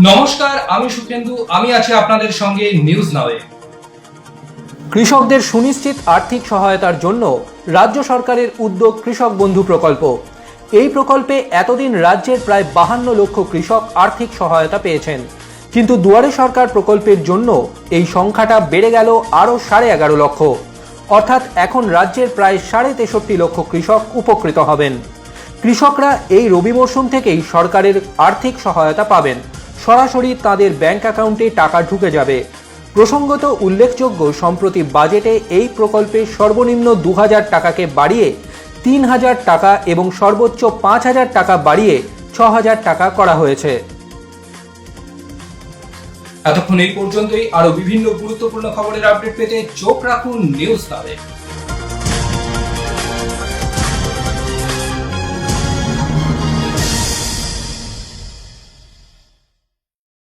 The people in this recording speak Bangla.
নমস্কার, আমি সুখেন্দু। আমি আছি আপনাদের সঙ্গে নিউজ নাওয়ে। কৃষকদের সুনিশ্চিত আর্থিক সহায়তার জন্য রাজ্য সরকারের উদ্যোগ কৃষক বন্ধু প্রকল্প। এই প্রকল্পে এতদিন রাজ্যের প্রায় 52 লক্ষ কৃষক আর্থিক সহায়তা পেয়েছেন, কিন্তু দুয়ারে সরকার প্রকল্পের জন্য এই সংখ্যাটা বেড়ে গেল আরও 11.5 লক্ষ। অর্থাৎ এখন রাজ্যের প্রায় 63.5 লক্ষ কৃষক উপকৃত হবেন। কৃষকরা এই রবি মরশুম থেকেই সরকারের আর্থিক সহায়তা পাবেন। সরাসরি তাদের ব্যাংক অ্যাকাউন্টে টাকা ঢুকে যাবে। প্রসঙ্গত উল্লেখযোগ্য, সম্প্রতি বাজেটে এই প্রকল্পে সর্বনিম্ন 2000 টাকাকে বাড়িয়ে 3000 টাকা এবং সর্বোচ্চ 5000 টাকা বাড়িয়ে 6000 টাকা করা হয়েছে। এতক্ষণ এই পর্যন্তই। আরো বিভিন্ন গুরুত্বপূর্ণ খবরের আপডেট পেতে চোখ রাখুন নিউজ নাওয়ে।